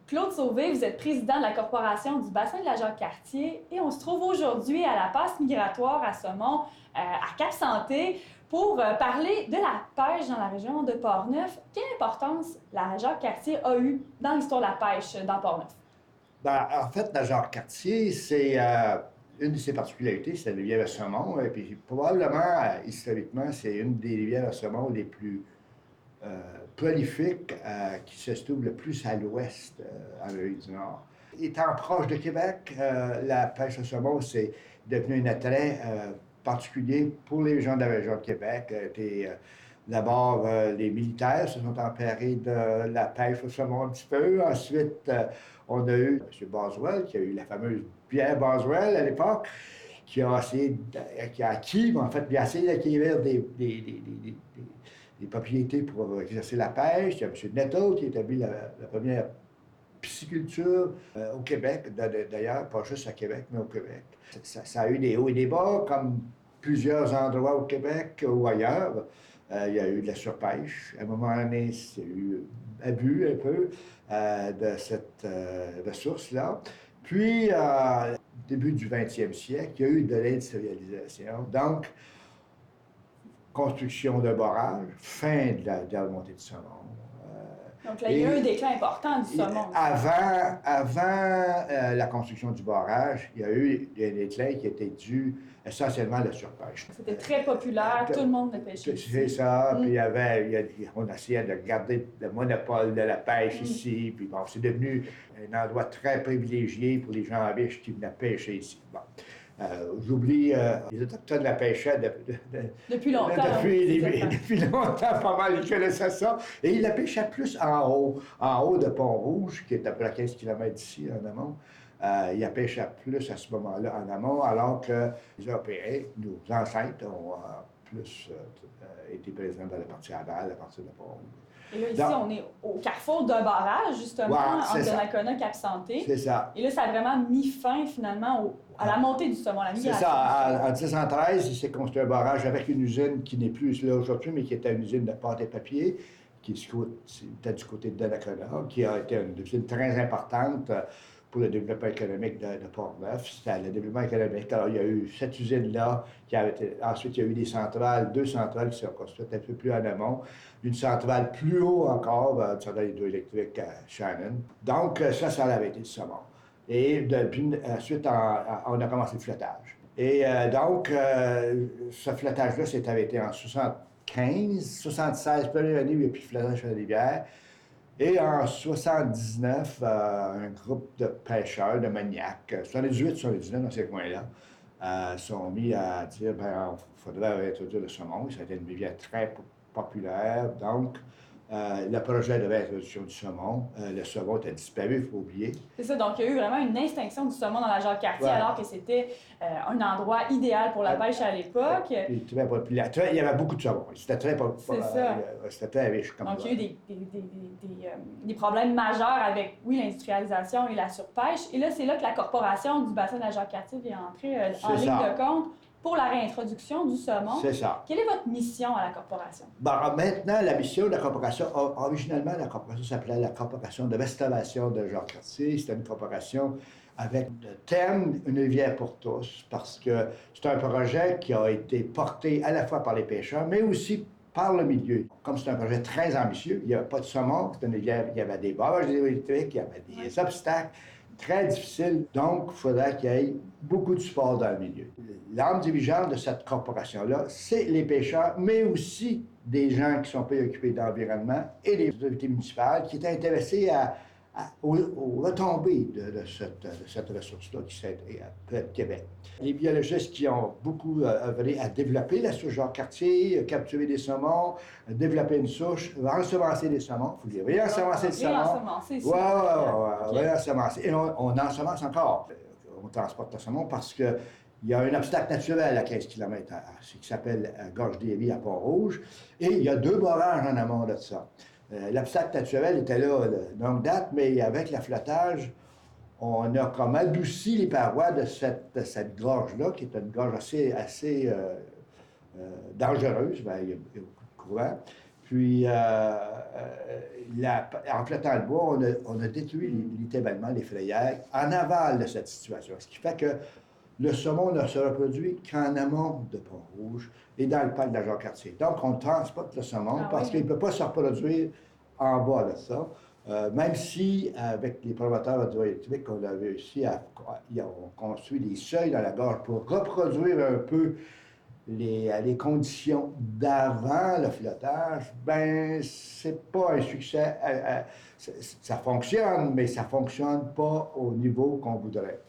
Claude Sauvé, vous êtes président de la Corporation du bassin de la Jacques-Cartier et on se trouve aujourd'hui à la passe migratoire à saumon à Cap-Santé pour parler de la pêche dans la région de Portneuf. Quelle importance la Jacques-Cartier a eue dans l'histoire de la pêche dans Portneuf? Ben, en fait, la Jacques-Cartier, c'est une de ses particularités, c'est la rivière à saumon. Et puis probablement, historiquement, c'est une des rivières à saumon les plus prolifiques qui se trouve le plus à l'ouest, en Amérique du Nord. Étant proche de Québec, la pêche au saumon, c'est devenu un attrait particulier pour les gens de la région de Québec. D'abord, les militaires se sont emparés de la pêche au saumon un petit peu. Ensuite, on a eu M. Boswell, qui a eu la fameuse bière Boswell à l'époque, qui a essayé, qui a acquis, en fait, il a essayé d'acquérir des propriétés pour exercer la pêche. Il y a M. Nettle qui a établi la première pisciculture au Québec, d'ailleurs, pas juste à Québec, mais au Québec. Ça a eu des hauts et des bas, comme plusieurs endroits au Québec ou ailleurs. Il y a eu de la surpêche. À un moment donné, il y a eu abus un peu de cette ressource-là. Puis, au début du 20e siècle, il y a eu de l'industrialisation. Donc, construction de barrages, fin de la montée du saumon. Donc là, il y a eu un déclin important du saumon. Avant la construction du barrage, il y a eu un déclin qui était dû essentiellement à la surpêche. C'était très populaire, tout le monde le pêchait ici. C'est ça, puis on essayait de garder le monopole de la pêche ici, puis bon, c'est devenu un endroit très privilégié pour les gens riches qui venaient pêcher ici. Bon. J'oublie, les Autochtones la pêchaient depuis longtemps. Depuis longtemps, pas mal, ils connaissaient ça. Et ils la pêchaient plus en haut de Pont-Rouge, qui est à peu près 15 km d'ici, en amont. Ils la pêchaient plus à ce moment-là, en amont, alors que les Européens, nos ancêtres, ont plus été présents dans la partie aval, la partie de Pont-Rouge. Et là, ici, on est au carrefour d'un barrage, justement, entre Donnacona et Cap-Santé. C'est ça. Et là, ça a vraiment mis fin, finalement, à la montée du saumon, la migration. C'est ça. En 1913, il s'est construit un barrage avec une usine qui n'est plus là aujourd'hui, mais qui était une usine de pâte et papier, qui était du côté de Donnacona, qui a été une usine très importante pour le développement économique de Portneuf. C'était le développement économique. Alors, il y a eu cette usine-là, ensuite, il y a eu deux centrales qui sont construites un peu plus en amont, une centrale plus haut encore, une centrale hydroélectrique à Shannon. Donc, ça avait été le saumon. Et ensuite, on a commencé le flottage. Et donc, ce flottage-là s'est arrêté en 75, 76, première année où il n'y a plus de flottage sur la rivière. Et en 79, un groupe de pêcheurs, de maniaques, 78, 79 dans ces coins-là, sont mis à dire il faudrait introduire le saumon. Ça a été une rivière très populaire. Donc, le projet de l'introduction du saumon, le saumon a disparu, il faut oublier. C'est ça, donc il y a eu vraiment une extinction du saumon dans la Jacques-Cartier, alors que c'était un endroit idéal pour la pêche à l'époque. Puis très populaire. Il y avait beaucoup de saumon. C'était très riche. Donc il y a eu des problèmes majeurs avec, l'industrialisation et la surpêche. Et là, c'est là que la Corporation du bassin de la Jacques-Cartier vient entrer en ligne de compte pour la réintroduction du saumon. C'est ça. Quelle est votre mission à la Corporation? Maintenant, la mission de la Corporation, originalement, la Corporation s'appelait la Corporation de restauration de Jacques-Cartier. C'était une corporation avec le thème Une rivière pour tous, parce que c'est un projet qui a été porté à la fois par les pêcheurs, mais aussi par le milieu. Comme c'est un projet très ambitieux, il n'y avait pas de saumon, c'était une rivière, il y avait des barrages électriques, il y avait des obstacles très difficiles. Donc, il faudrait qu'il y ait beaucoup de support dans le milieu. L'âme dirigeante de cette corporation-là, c'est les pêcheurs, mais aussi des gens qui sont préoccupés d'environnement et les autorités municipales qui étaient intéressés aux retombées de cette ressource-là qui s'est près de Québec. Les biologistes qui ont beaucoup œuvré à développer la souche Jacques-Cartier, capturer des saumons, développer une souche, ensemencer des saumons. Il faut dire, réensemencer le saumon. Réensemencer, c'est réensemencer. Et on ensemence encore. On transporte le saumon parce qu'il y a un obstacle naturel à 15 km qui s'appelle Gorge-des-Ries à Pont-Rouge. Et il y a 2 barrages en amont de ça. L'obstacle naturel était là de longue date, mais avec le flottage, on a comme adouci les parois de cette gorge-là, qui est une gorge assez dangereuse, il y a beaucoup de courant. Puis, en flottant le bois, on a détruit littéralement les frayères en aval de cette situation. Ce qui fait que le saumon ne se reproduit qu'en amont de Pont-Rouge et dans le parc de la Jacques-Cartier. Donc, on transporte le saumon parce qu'il ne peut pas se reproduire en bas de ça. Même si, avec les promoteurs hydroélectriques, on a réussi à construire des seuils dans la gorge pour reproduire un peu les conditions d'avant le flottage, ben c'est pas un succès. Ça fonctionne, mais ça fonctionne pas au niveau qu'on voudrait.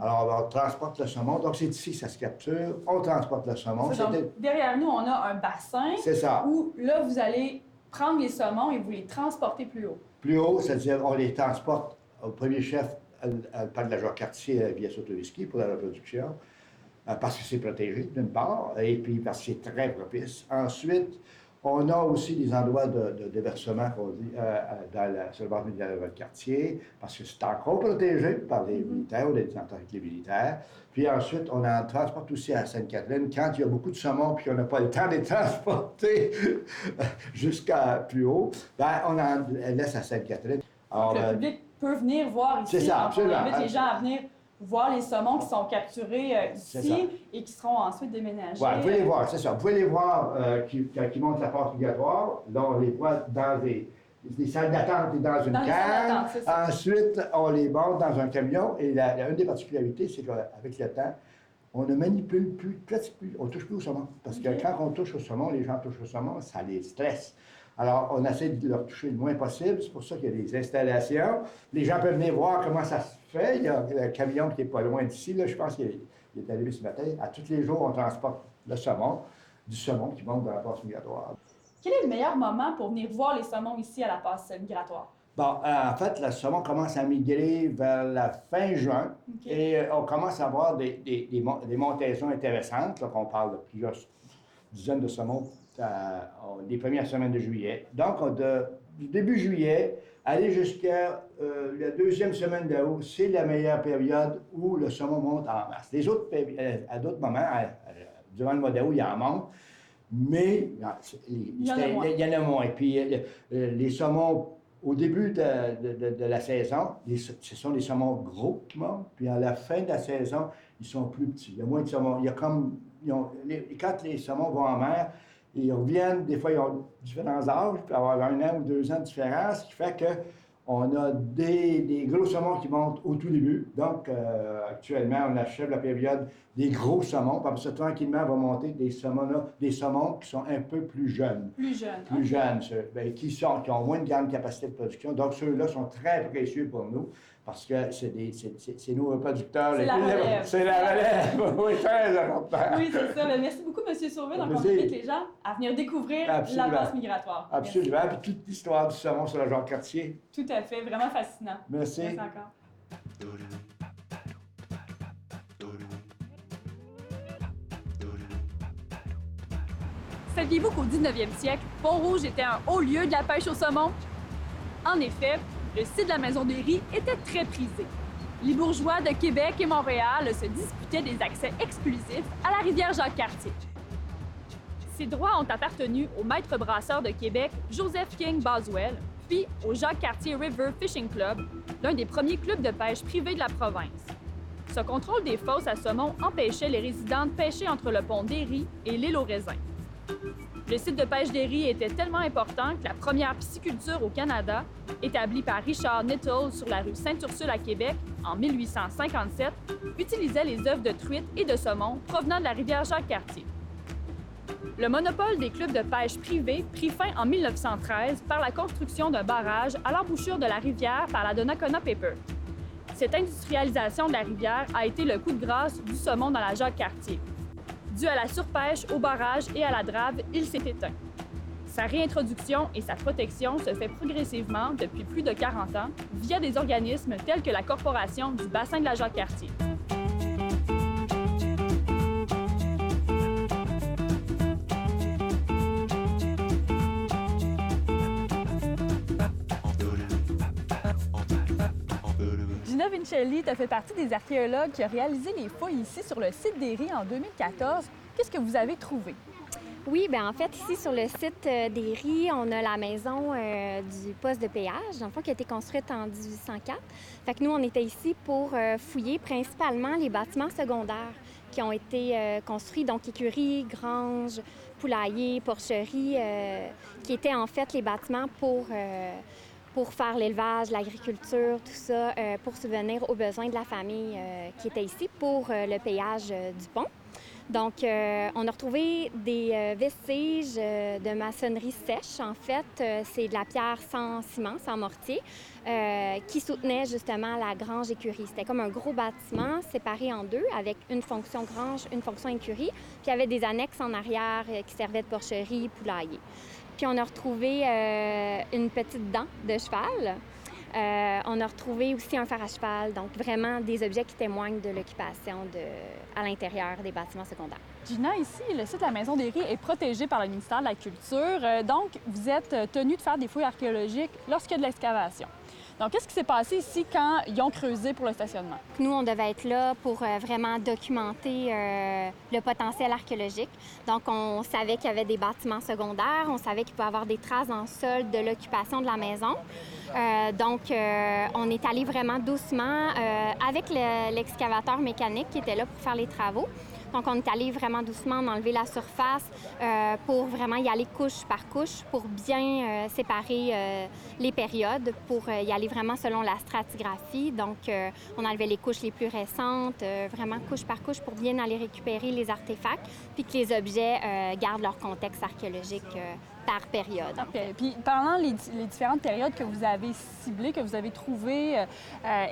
Alors, on transporte le saumon. Donc, c'est ici que ça se capture. On transporte le saumon. Donc, derrière nous, on a un bassin. C'est ça. Où, là, vous allez prendre les saumons et vous les transporter plus haut. Plus haut, c'est-à-dire on les transporte au premier chef à le parc de la Jacques-Cartier à Villasotowiski pour la reproduction, parce que c'est protégé, d'une part, et puis parce que c'est très propice. Ensuite, on a aussi des endroits de déversement qu'on dit sur le bord de la Jacques-Cartier, parce que c'est encore protégé par les militaires ou les ententes avec les militaires. Puis ensuite, on en transporte aussi à Sainte-Catherine. Quand il y a beaucoup de saumon puis qu'on n'a pas le temps de les transporter jusqu'à plus haut, ben on en laisse à Sainte-Catherine. Alors, le public peut venir voir ici. C'est ça, absolument. On invite les gens à venir voir les saumons qui sont capturés ici et qui seront ensuite déménagés. Oui, vous pouvez les voir, c'est ça. Vous pouvez les voir qui montent la porte migratoire. Là, on les voit dans des salles d'attente et dans une cave. Ensuite, on les monte dans un camion. Et une des particularités, c'est qu'avec le temps, on ne manipule plus, presque plus, on ne touche plus au saumon. Parce que quand on touche au saumon, les gens touchent au saumon, ça les stresse. Alors, on essaie de leur toucher le moins possible. C'est pour ça qu'il y a des installations. Les gens peuvent venir voir comment ça se fait. Il y a le camion qui n'est pas loin d'ici. Là, je pense qu'il est arrivé ce matin. À tous les jours, on transporte du saumon qui monte dans la passe migratoire. Quel est le meilleur moment pour venir voir les saumons ici à la passe migratoire? Bon, en fait, le saumon commence à migrer vers la fin juin. Okay. Et on commence à avoir des montaisons intéressantes. Donc, on parle de plusieurs dizaines de saumons les premières semaines de juillet. Donc, du début juillet, aller jusqu'à la deuxième semaine d'août, c'est la meilleure période où le saumon monte en masse. À d'autres moments, durant le mois d'août, il en monte, mais il y en a moins. Et puis, les saumons, au début de la saison, ce sont des saumons gros qui montent, puis à la fin de la saison, ils sont plus petits. Il y a moins de saumons. Il y a comme, quand les saumons vont en mer, ils reviennent, des fois, ils ont différents âges, il peut y avoir 1 an ou 2 ans de différence, ce qui fait qu'on a des gros saumons qui montent au tout début. Donc, actuellement, on achève la période des gros saumons. Puis ça, tranquillement, va monter des saumons qui sont un peu plus jeunes. Plus jeunes. Plus jeunes, qui ont moins de grande capacité de production. Donc, ceux-là sont très précieux pour nous parce que c'est nos producteurs. C'est la relève. Oui, très important. Oui, c'est ça. Bien, merci beaucoup, M. Sauvé. Donc, on invite les gens à venir découvrir la passe migratoire. Absolument. Merci. Puis toute l'histoire du saumon sur la Jacques-Cartier. Tout à fait. Vraiment fascinant. Merci. Merci encore. Saviez-vous qu'au 19e siècle, Pont-Rouge était un haut lieu de la pêche au saumon? En effet, le site de la Maison des Riz était très prisé. Les bourgeois de Québec et Montréal se disputaient des accès exclusifs à la rivière Jacques-Cartier. Ces droits ont appartenu au maître brasseur de Québec, Joseph King Boswell, puis au Jacques-Cartier River Fishing Club, l'un des premiers clubs de pêche privés de la province. Ce contrôle des fosses à saumon empêchait les résidents de pêcher entre le pont d'Erie et l'île aux raisins. Le site de pêche d'Erie était tellement important que la première pisciculture au Canada, établie par Richard Nittles sur la rue Sainte-Ursule à Québec en 1857, utilisait les œufs de truite et de saumon provenant de la rivière Jacques-Cartier. Le monopole des clubs de pêche privés prit fin en 1913 par la construction d'un barrage à l'embouchure de la rivière par la Donnacona Paper. Cette industrialisation de la rivière a été le coup de grâce du saumon dans la Jacques-Cartier. Dû à la surpêche, au barrage et à la drave, il s'est éteint. Sa réintroduction et sa protection se fait progressivement depuis plus de 40 ans via des organismes tels que la Corporation du bassin de la Jacques-Cartier. Gina Vincelli, tu as fait partie des archéologues qui ont réalisé les fouilles ici sur le site d'Erie en 2014. Qu'est-ce que vous avez trouvé? Oui, bien en fait, ici sur le site des Ries, on a la maison du poste de péage, dans le fond, qui a été construite en 1804. Fait que nous, on était ici pour fouiller principalement les bâtiments secondaires qui ont été construits, donc écuries, granges, poulaillers, porcheries, qui étaient en fait les bâtiments pour faire l'élevage, l'agriculture, tout ça, pour subvenir aux besoins de la famille qui était ici pour le péage du pont. Donc, on a retrouvé des vestiges de maçonnerie sèche. En fait, c'est de la pierre sans ciment, sans mortier, qui soutenait justement la grange écurie. C'était comme un gros bâtiment séparé en deux avec une fonction grange, une fonction écurie. Puis il y avait des annexes en arrière qui servaient de porcherie, poulailler. Puis on a retrouvé une petite dent de cheval. On a retrouvé aussi un fer à cheval, donc vraiment des objets qui témoignent de l'occupation à l'intérieur des bâtiments secondaires. Gina, ici, le site de la Maison des Ries est protégé par le ministère de la Culture. Donc, vous êtes tenu de faire des fouilles archéologiques lorsqu'il y a de l'excavation. Donc, qu'est-ce qui s'est passé ici quand ils ont creusé pour le stationnement? Nous, on devait être là pour vraiment documenter le potentiel archéologique. Donc, on savait qu'il y avait des bâtiments secondaires, on savait qu'il pouvait y avoir des traces dans le sol de l'occupation de la maison. Donc, on est allé vraiment doucement avec l'excavateur mécanique qui était là pour faire les travaux. Donc, on est allé vraiment doucement enlever la surface pour vraiment y aller couche par couche pour bien séparer les périodes, pour y aller vraiment selon la stratigraphie. Donc, on enlevait les couches les plus récentes, vraiment couche par couche pour bien aller récupérer les artefacts, puis que les objets gardent leur contexte archéologique par période. Okay. Puis, parlant les différentes périodes que vous avez ciblées, que vous avez trouvées,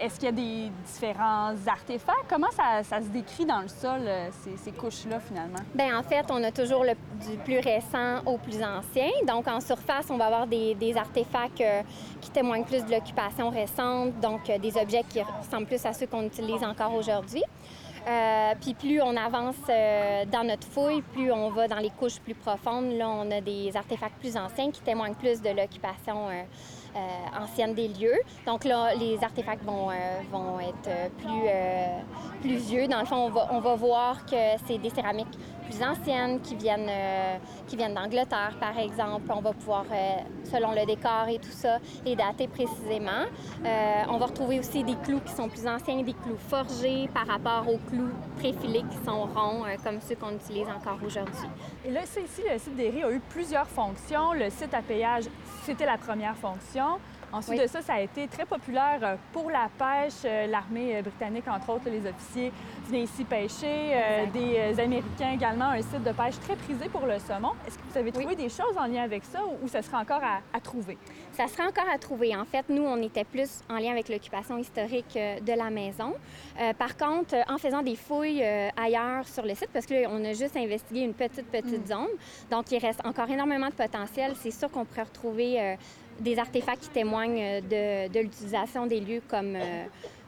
est-ce qu'il y a des différents artefacts? Comment ça se décrit dans le sol, ces couches-là, finalement? Bien, en fait, on a toujours du plus récent au plus ancien. Donc, en surface, on va avoir des artefacts qui témoignent plus de l'occupation récente, donc des objets qui ressemblent plus à ceux qu'on utilise encore aujourd'hui. Puis plus on avance dans notre fouille, plus on va dans les couches plus profondes. Là, on a des artefacts plus anciens qui témoignent plus de l'occupation ancienne des lieux. Donc là, les artefacts vont être plus vieux. Dans le fond, on va voir que c'est des céramiques plus anciennes qui viennent d'Angleterre, par exemple. On va pouvoir, selon le décor et tout ça, les dater précisément. On va retrouver aussi des clous qui sont plus anciens, des clous forgés par rapport aux clous préfilés qui sont ronds, comme ceux qu'on utilise encore aujourd'hui. Et là, ici, le site des Ries a eu plusieurs fonctions. Le site à péage, c'était la première fonction. Ensuite de ça, ça a été très populaire pour la pêche. L'armée britannique, entre autres, les officiers venaient ici pêcher. Des Américains également, un site de pêche très prisé pour le saumon. Est-ce que vous avez trouvé des choses en lien avec ça ou ça serait encore à trouver? Ça serait encore à trouver. En fait, nous, on était plus en lien avec l'occupation historique de la maison. Par contre, en faisant des fouilles ailleurs sur le site, parce que là, on a juste investigué une petite zone, donc il reste encore énormément de potentiel. C'est sûr qu'on pourrait retrouver des artefacts qui témoignent de l'utilisation des lieux comme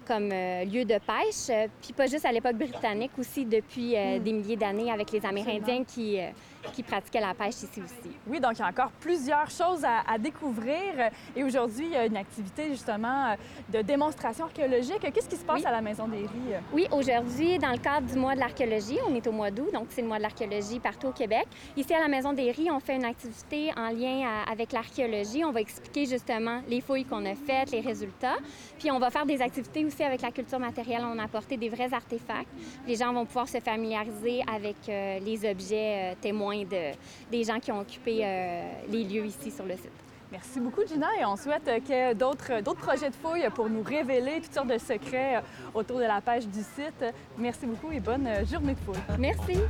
lieu de pêche, puis pas juste à l'époque britannique, aussi depuis des milliers d'années avec les Amérindiens qui pratiquaient la pêche ici aussi. Oui, donc il y a encore plusieurs choses à découvrir. Et aujourd'hui, il y a une activité justement de démonstration archéologique. Qu'est-ce qui se passe à la Maison des Ries? Oui, aujourd'hui, dans le cadre du mois de l'archéologie, on est au mois d'août, donc c'est le mois de l'archéologie partout au Québec. Ici, à la Maison des Ries, on fait une activité en lien avec l'archéologie. On va expliquer justement les fouilles qu'on a faites, les résultats. Puis on va faire des activités aussi avec la culture matérielle. On a apporté des vrais artefacts. Les gens vont pouvoir se familiariser avec les objets témoins des gens qui ont occupé les lieux ici sur le site. Merci beaucoup, Gina, et on souhaite que d'autres projets de fouilles pour nous révéler toutes sortes de secrets autour de la page du site. Merci beaucoup et bonne journée de fouille. Merci.